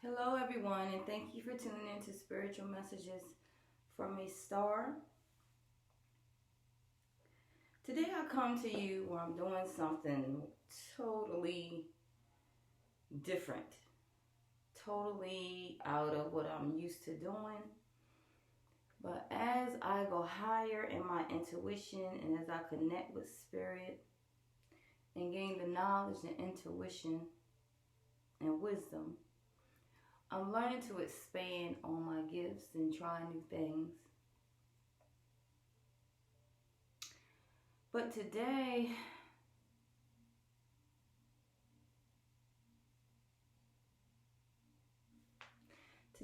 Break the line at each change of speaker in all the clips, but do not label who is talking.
Hello, everyone, and thank you for tuning in to Spiritual Messages from a Star. Today, I come to you where I'm doing something totally different, totally out of what I'm used to doing. But as I go higher in my intuition and as I connect with Spirit and gain the knowledge and intuition and wisdom, I'm learning to expand on my gifts and try new things. But today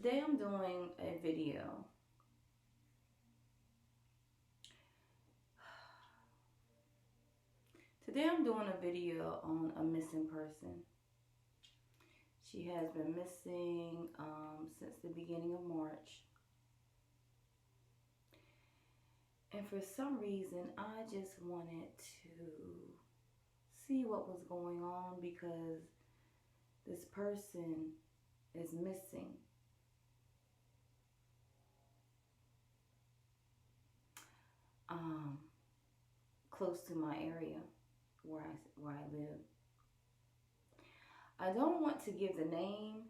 I'm doing a video. Today I'm doing a video on a missing person. She has been missing since the beginning of March. And for some reason, I just wanted to see what was going on because this person is missing. Close to my area where I live. I don't want to give the name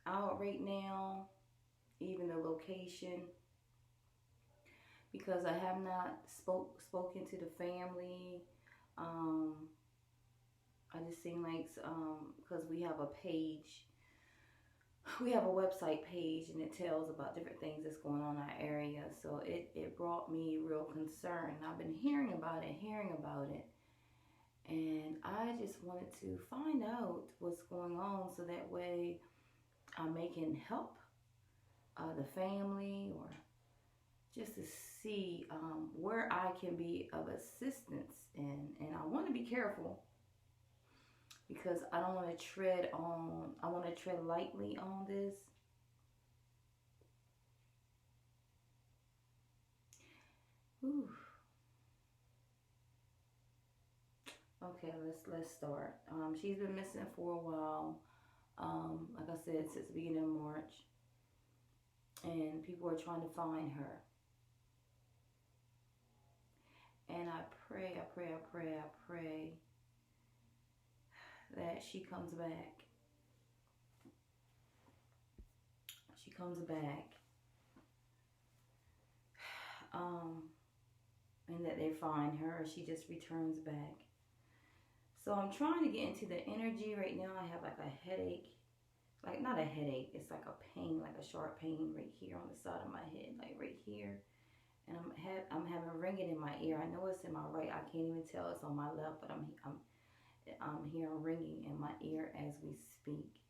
out right now, even the location, because I have not spoken to the family. I just seem like because we have a page, we have a website page, and it tells about different things that's going on in our area. So it brought me real concern. I've been hearing about it. And I just wanted to find out what's going on so that way I can help the family or just to see where I can be of assistance. And I want to be careful because I don't want to I want to tread lightly on this. Ooh. Okay, let's start. She's been missing for a while. Like I said, since the beginning of March, and people are trying to find her. And I pray that she comes back. She comes back. And that they find her. She just returns back. So I'm trying to get into the energy right now. I have like a headache. Like not a headache. It's like a pain, like a sharp pain right here on the side of my head. Like right here. And I'm having ringing in my ear. I know it's in my right. I can't even tell it's on my left, but I'm hearing ringing in my ear as we speak.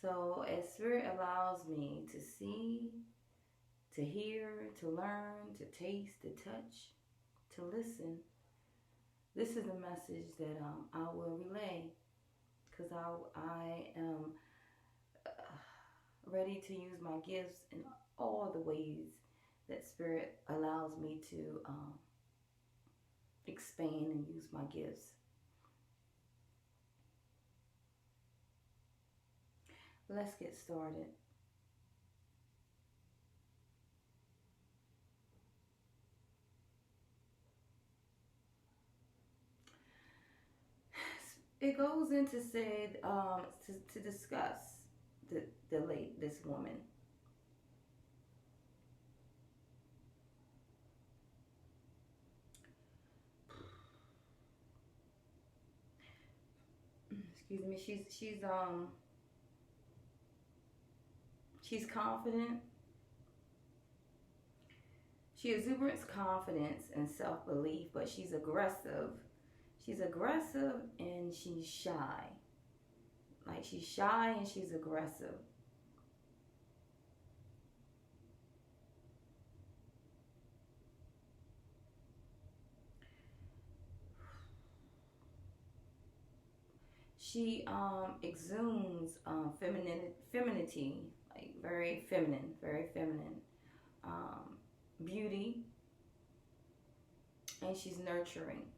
So as Spirit allows me to see, to hear, to learn, to taste, to touch, to listen, this is the message that I will relay, because I am ready to use my gifts in all the ways that Spirit allows me to expand and use my gifts. Let's get started. It goes into say to discuss this woman. Excuse me. She's confident. She exuberates confidence and self-belief, but she's aggressive. She's aggressive and she's shy. Like she's shy and she's aggressive. She exudes femininity, like very feminine, beauty, and she's nurturing.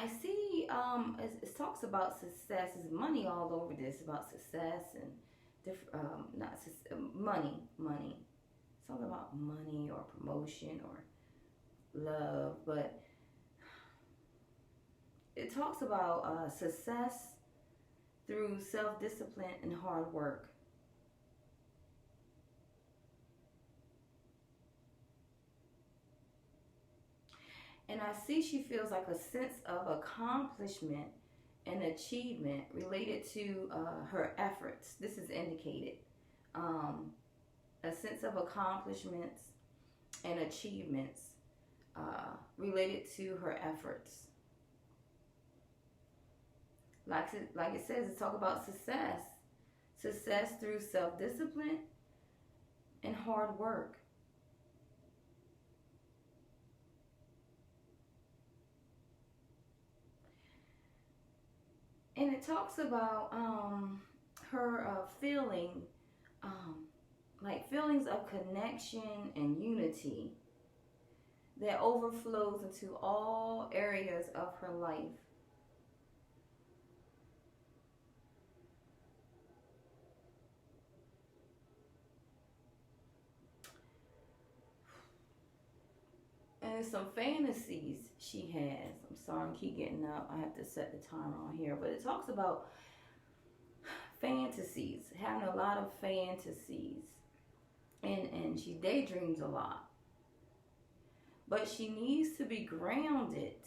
I see it talks about success. Is money all over this about success and different not money. It's all about money or promotion or love, but it talks about success through self-discipline and hard work. And I see she feels like a sense of accomplishment and achievement related to her efforts. This is indicated. A sense of accomplishments and achievements related to her efforts. Like it says, it's talk about success. Success through self-discipline and hard work. And it talks about her feeling um, like feelings of connection and unity that overflows into all areas of her life. And some fantasies she has. I'm sorry, I keep getting up. I have to set the timer on here. But it talks about fantasies, having a lot of fantasies. And she daydreams a lot. But she needs to be grounded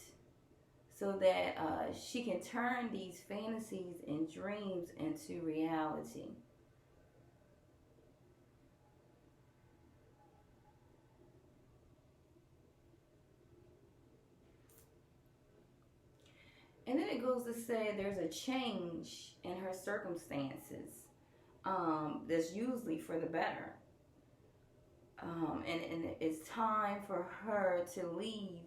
so that she can turn these fantasies and dreams into reality. And then it goes to say there's a change in her circumstances that's usually for the better. And it's time for her to leave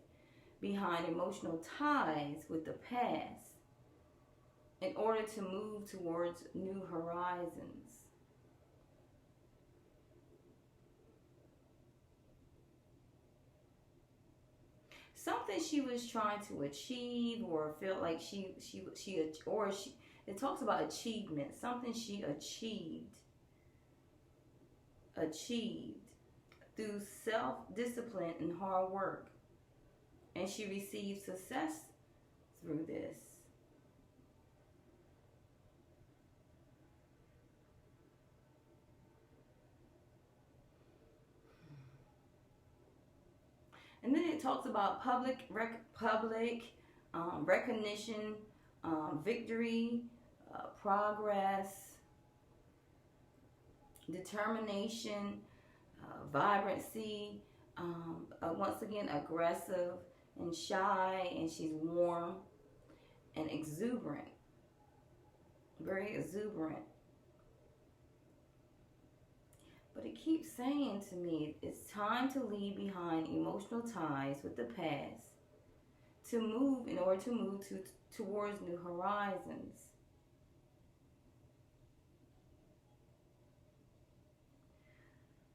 behind emotional ties with the past in order to move towards new horizons. Something she was trying to achieve or felt like she it talks about achievement, something she achieved through self-discipline and hard work, and she received success through this. And then it talks about public recognition, victory, progress, determination, vibrancy. Once again, aggressive and shy, and she's warm and exuberant, very exuberant. But it keeps saying to me, it's time to leave behind emotional ties with the past to move in order to move towards new horizons.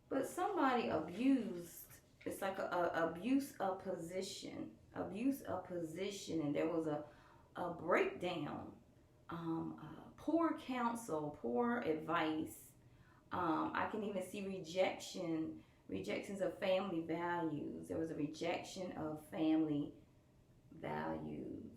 But somebody abused, it's like a abuse of position, and there was a breakdown, poor counsel, poor advice. I can even see rejections of family values. There was a rejection of family values.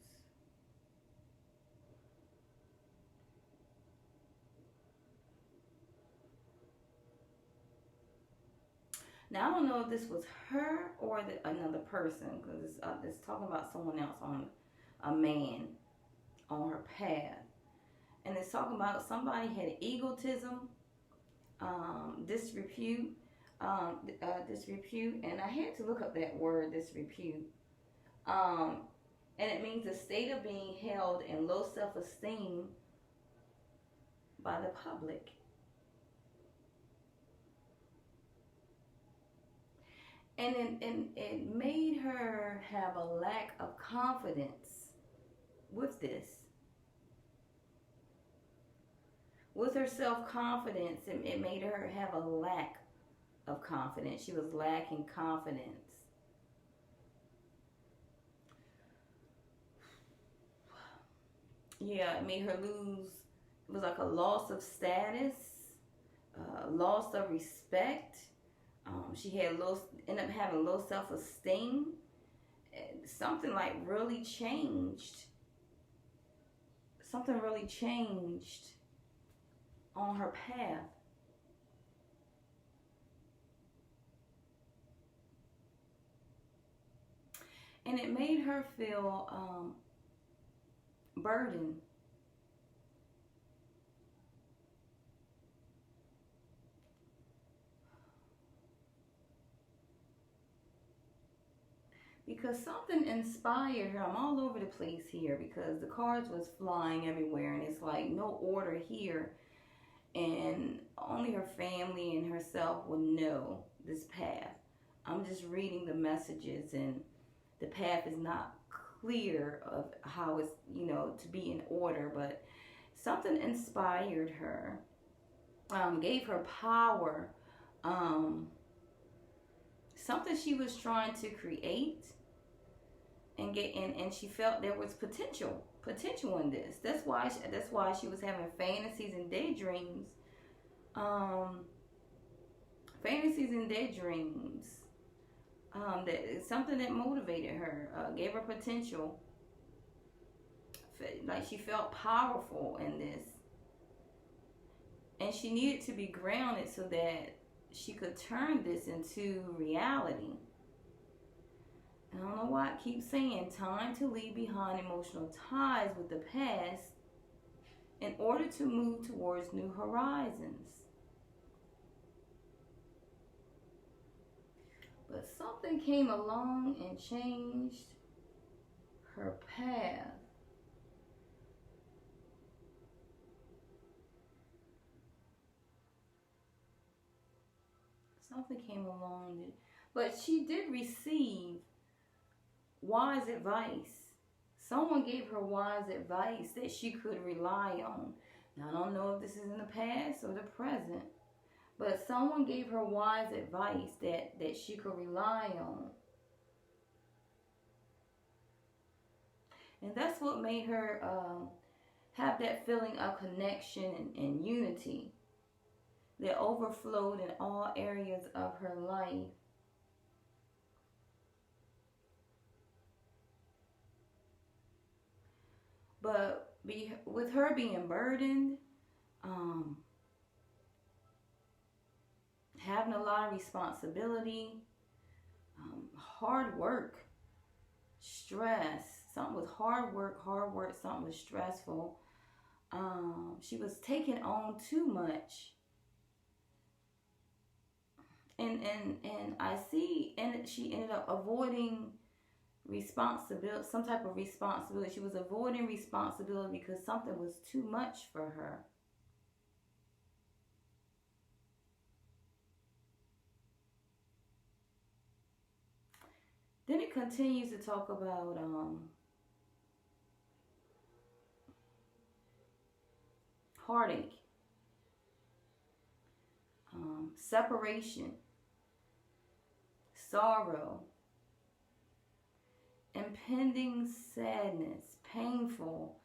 Now I don't know if this was her or another person, because it's talking about someone else, on a man on her path, and it's talking about somebody had egotism, disrepute, disrepute, and I had to look up that word, disrepute, um, and it means a state of being held in low self-esteem by the public. And it made her have a lack of confidence with this. With her self-confidence, it made her have a lack of confidence. She was lacking confidence. Yeah, it made her lose. It was like a loss of status, loss of respect. She had low, ended up having low self-esteem. Something like really changed. Something really changed on her path. And it made her feel burdened. Because something inspired her. I'm all over the place here because the cards was flying everywhere and it's like no order here. And only her family and herself will know this path. I'm just reading the messages and the path is not clear of how it's, to be in order, but something inspired her, gave her power, um, something she was trying to create and get in, and she felt there was potential in this. That's why she was having fantasies and daydreams, um, fantasies and daydreams. That is something that motivated her, gave her potential. Like she felt powerful in this, and she needed to be grounded so that she could turn this into reality. I don't know why I keep saying time to leave behind emotional ties with the past in order to move towards new horizons. But something came along and changed her path. Something came along, but she did receive wise advice. Someone gave her wise advice that she could rely on. Now, I don't know if this is in the past or the present, but someone gave her wise advice that she could rely on. And that's what made her have that feeling of connection and unity that overflowed in all areas of her life. But with her being burdened, um, having a lot of responsibility, hard work, stress. Something was hard work, something was stressful. She was taking on too much. And I see, and she ended up avoiding responsibility, some type of responsibility. She was avoiding responsibility because something was too much for her. Then it continues to talk about heartache, separation, sorrow, impending sadness, painful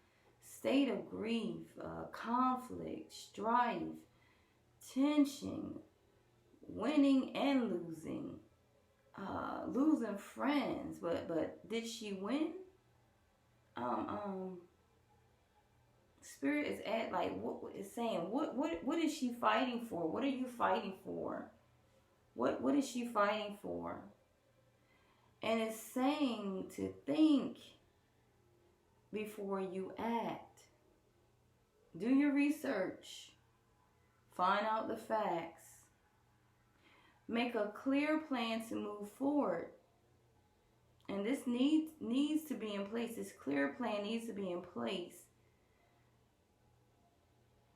state of grief, conflict, strife, tension, winning and losing, losing friends. But did she win? Spirit is at like what is saying. What is she fighting for? What are you fighting for? What is she fighting for? And it's saying to think before you act. Do your research. Find out the facts. Make a clear plan to move forward. And this needs to be in place. This clear plan needs to be in place.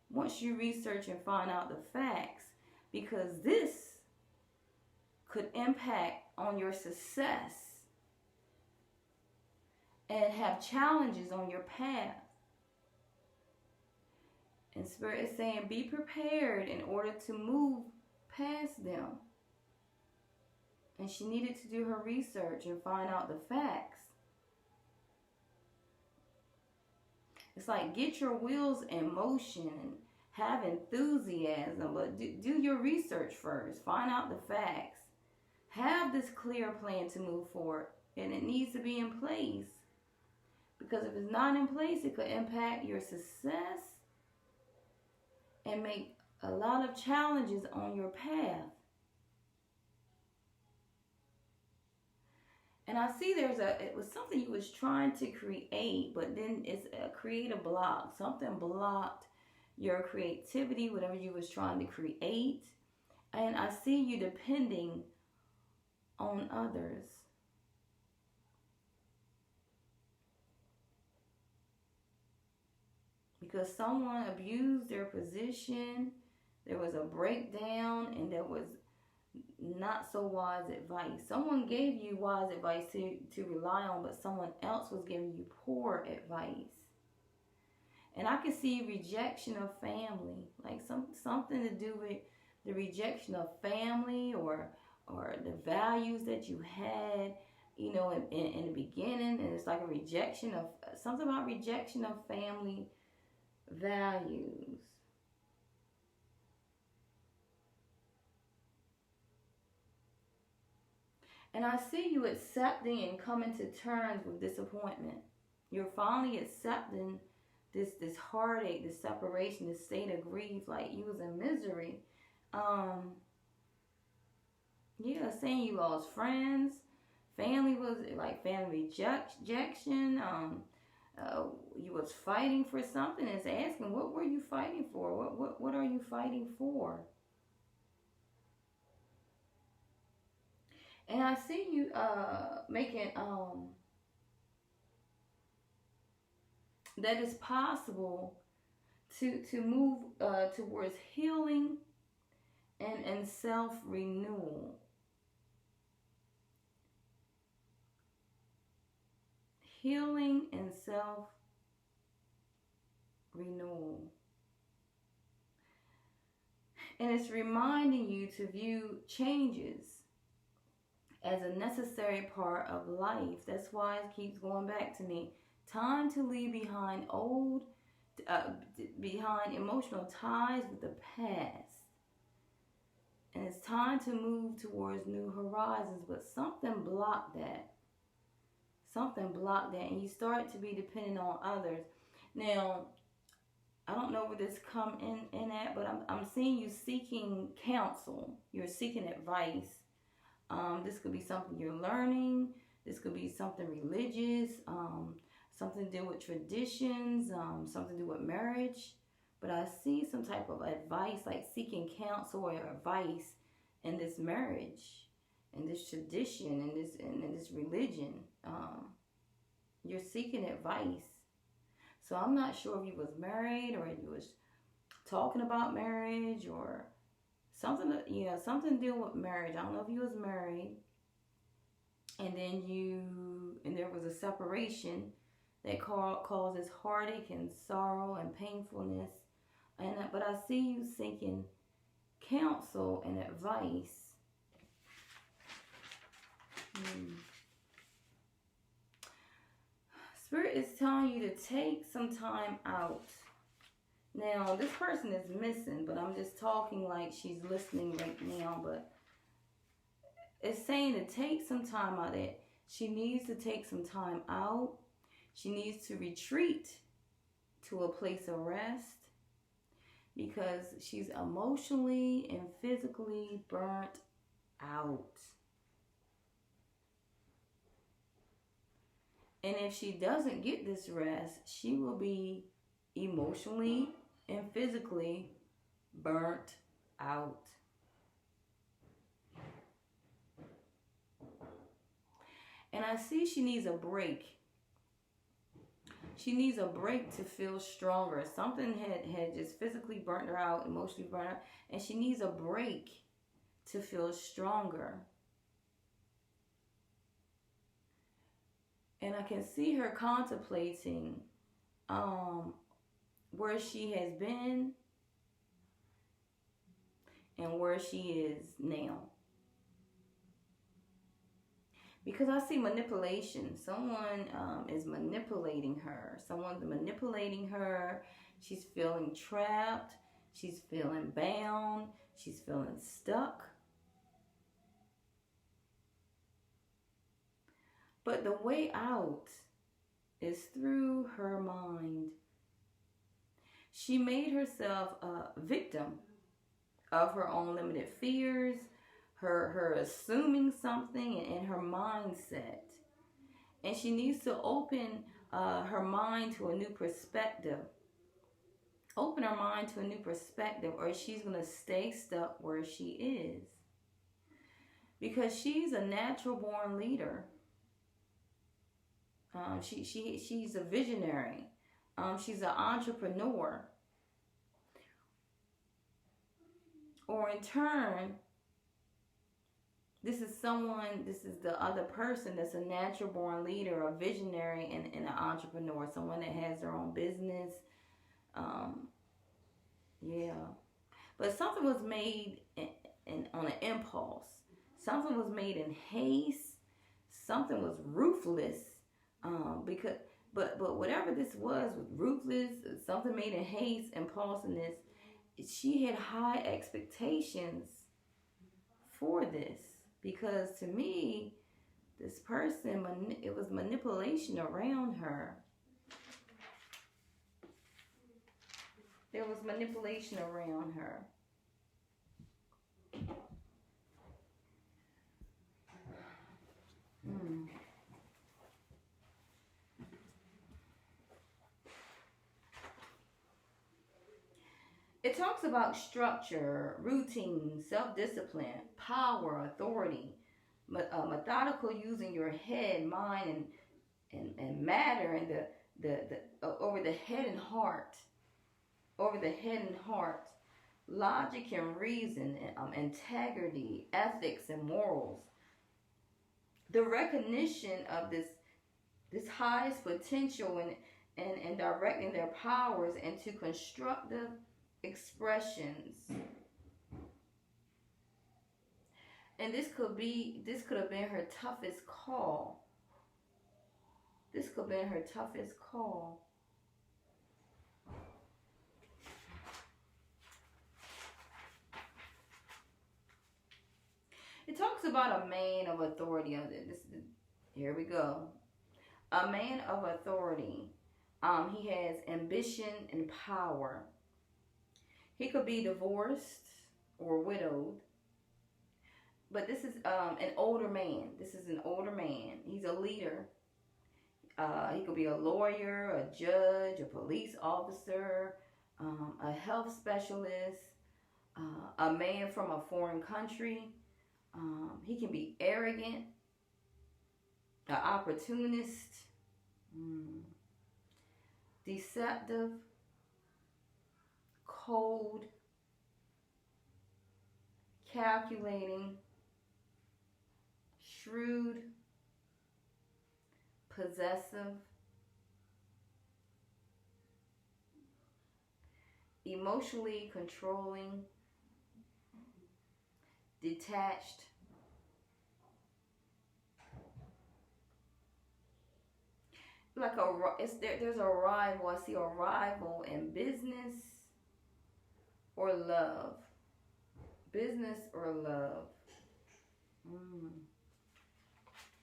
Once you research and find out the facts, because this could impact on your success and have challenges on your path. And Spirit is saying be prepared in order to move past them. And she needed to do her research and find out the facts. It's like, get your wheels in motion and have enthusiasm, but do your research first. Find out the facts. Have this clear plan to move forward, and it needs to be in place. Because if it's not in place, it could impact your success and make a lot of challenges on your path. And I see it was something you was trying to create, but then it's a creative block. Something blocked your creativity, whatever you was trying to create. And I see you depending on others. Because someone abused their position, there was a breakdown, and there was not so wise advice. Someone gave you wise advice to rely on, but someone else was giving you poor advice. And I can see rejection of family, like something to do with the rejection of family or the values that you had, you know, in the beginning. And it's like a rejection of something about rejection of family values. And I see you accepting and coming to terms with disappointment. You're finally accepting this heartache, this separation, this state of grief, like you was in misery. Yeah, saying you lost friends, family was like family rejection. You was fighting for something. It's asking, what were you fighting for? What are you fighting for? And I see you making that it's possible to move towards healing and self renewal. Healing and self renewal. And it's reminding you to view changes as a necessary part of life. That's why it keeps going back to me. Time to leave behind behind emotional ties with the past. And it's time to move towards new horizons. But something blocked that. Something blocked that. And you start to be dependent on others. Now, I don't know where this come in at, but I'm seeing you seeking counsel. You're seeking advice. This could be something you're learning. This could be something religious. Something to do with traditions. Something to do with marriage. But I see some type of advice, like seeking counsel or advice in this marriage, in this tradition, in this religion. You're seeking advice. So I'm not sure if you was married or you was talking about marriage or something. Something to deal with marriage. I don't know if you was married, and then there was a separation that causes heartache and sorrow and painfulness. But I see you seeking counsel and advice. Spirit is telling you to take some time out. Now, this person is missing, but I'm just talking like she's listening right now. But it's saying to take some time out. That she needs to take some time out. She needs to retreat to a place of rest because she's emotionally and physically burnt out. And if she doesn't get this rest, she will be emotionally and physically burnt out. And I see she needs a break. She needs a break to feel stronger. Something had just physically burnt her out, emotionally burnt her out, and she needs a break to feel stronger. And I can see her contemplating where she has been and where she is now. Because I see manipulation. Someone is manipulating her. Someone's manipulating her. She's feeling trapped. She's feeling bound. She's feeling stuck. But the way out is through her mind. She made herself a victim of her own limited fears, her assuming something, and her mindset. And she needs to open her mind to a new perspective. Open her mind to a new perspective, or she's going to stay stuck where she is. Because she's a natural born leader. She's a visionary. She's an entrepreneur. Or in turn, this is the other person that's a natural born leader, a visionary, and an entrepreneur. Someone that has their own business. Yeah. But something was made on an impulse. Something was made in haste. Something was ruthless. But whatever this was ruthless, something made in haste, impulsiveness, she had high expectations for this. Because to me, this person, it was manipulation around her. There was manipulation around her. It talks about structure, routine, self-discipline, power, authority, methodical using your head, mind, and matter, and the over the head and heart, logic and reason, integrity, ethics, and morals. The recognition of this highest potential and directing their powers into constructive expressions. And this could have been her toughest call. This could have been her toughest call. It talks about a man of authority. Here we go. A man of authority. He has ambition and power. He could be divorced or widowed. But this is an older man. This is an older man. He's a leader. He could be a lawyer, a judge, a police officer, a health specialist, a man from a foreign country. He can be arrogant, an opportunist, deceptive, cold, calculating, shrewd, possessive, emotionally controlling, detached, there's a rival. I see a rival in business or love. Business or love.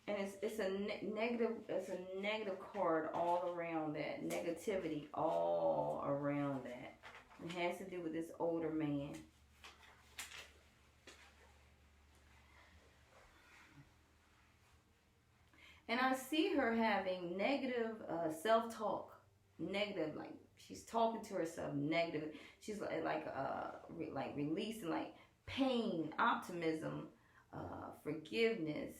And it's a negative card all around that. Negativity all around that. It has to do with this older man. And I see her having negative self-talk. Negative, like she's talking to herself negative. She's like releasing like pain, optimism, forgiveness.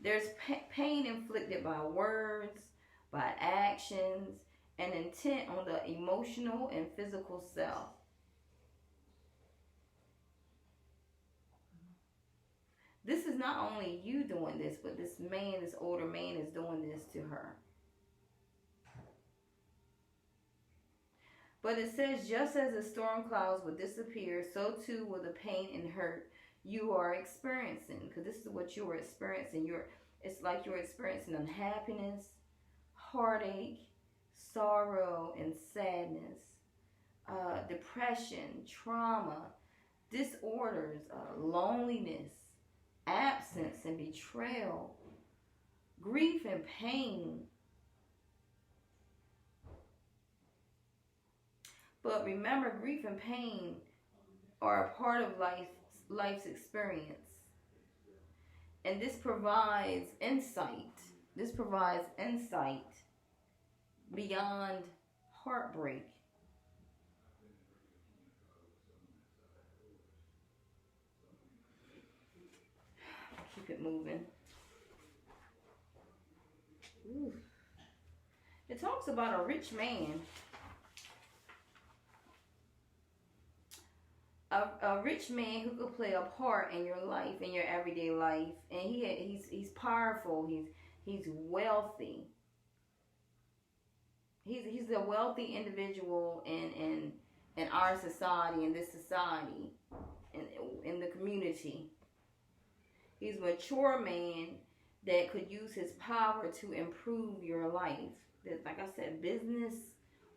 There's pain inflicted by words, by actions, and intent on the emotional and physical self. This is not only you doing this, but this older man is doing this to her. But it says, just as the storm clouds will disappear, so too will the pain and hurt you are experiencing, because this is what you are experiencing. It's like you're experiencing unhappiness, heartache, sorrow, and sadness, depression, trauma, disorders, loneliness, absence and betrayal, grief and pain. But remember, grief and pain are a part of life's experience. And this provides insight. This provides insight beyond heartbreak. Keep it moving. Ooh. It talks about a rich man. A rich man who could play a part in your life, in your everyday life, and he's powerful. He's wealthy. He's a wealthy individual in our society, in this society, in the community. He's a mature man that could use his power to improve your life. Like I said, business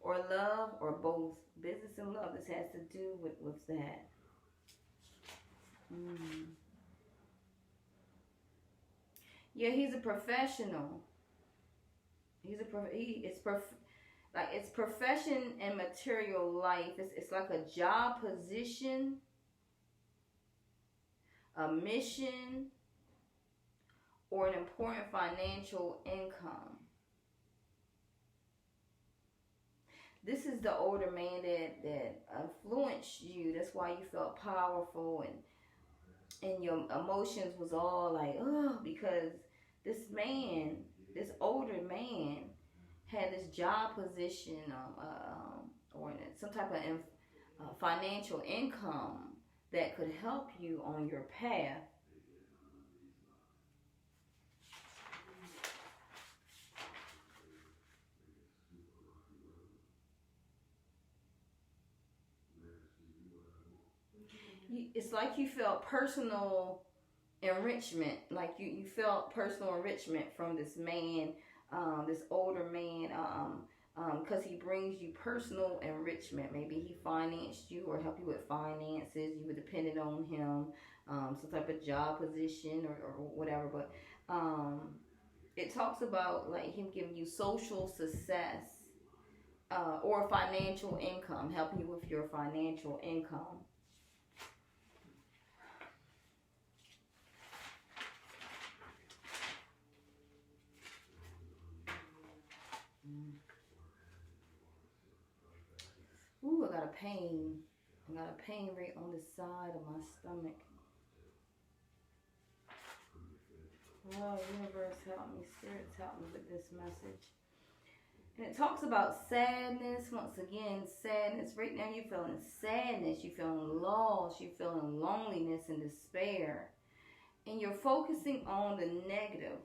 or love, or both. Business and love. This has to do with that. Yeah, he's a professional. It's profession and material life. It's like a job position, a mission, or an important financial income. This is the older man that influenced you. That's why you felt powerful, and your emotions was all like, oh, because this older man, had this job position, or some type of financial income that could help you on your path. It's like you felt personal enrichment, like you felt personal enrichment from this man, this older man, because he brings you personal enrichment. Maybe he financed you or helped you with finances. You were dependent on him, some type of job position or whatever. But it talks about like him giving you social success, or financial income, helping you with your financial income. Ooh, I got a pain. I got a pain right on the side of my stomach. Oh, universe, help me. Spirits, help me with this message. And it talks about sadness. Once again, sadness. Right now you're feeling sadness. You're feeling loss. You're feeling loneliness and despair. And you're focusing on the negative.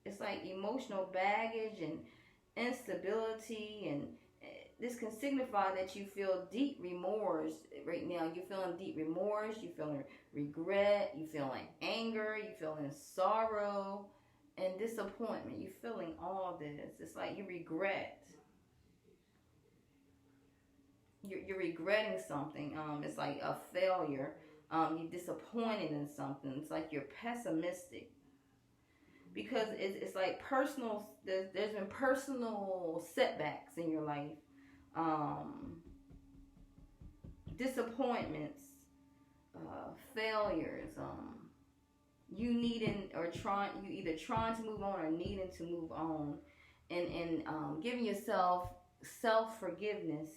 It's like emotional baggage and instability, and this can signify that you feel deep remorse right now. You're feeling deep remorse. You're feeling regret. You're feeling anger. You're feeling sorrow and disappointment. You're feeling all this. It's like you regret. You're regretting something. It's like a failure. You're disappointed in something. It's like you're pessimistic. Because it's like personal, there's been personal setbacks in your life. Disappointments, failures, you either trying to move on or needing to move on, and giving yourself self-forgiveness.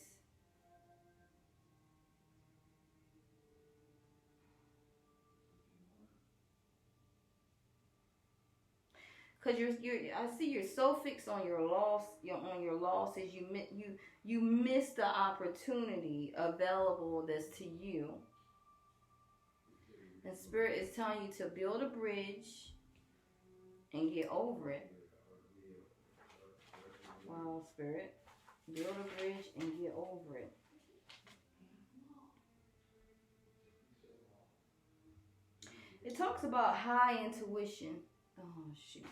Cause I see you're so fixed on your loss, on your losses. You miss the opportunity available that's to you. And Spirit is telling you to build a bridge and get over it. Wow, Spirit, build a bridge and get over it. It talks about high intuition. Oh, shoot.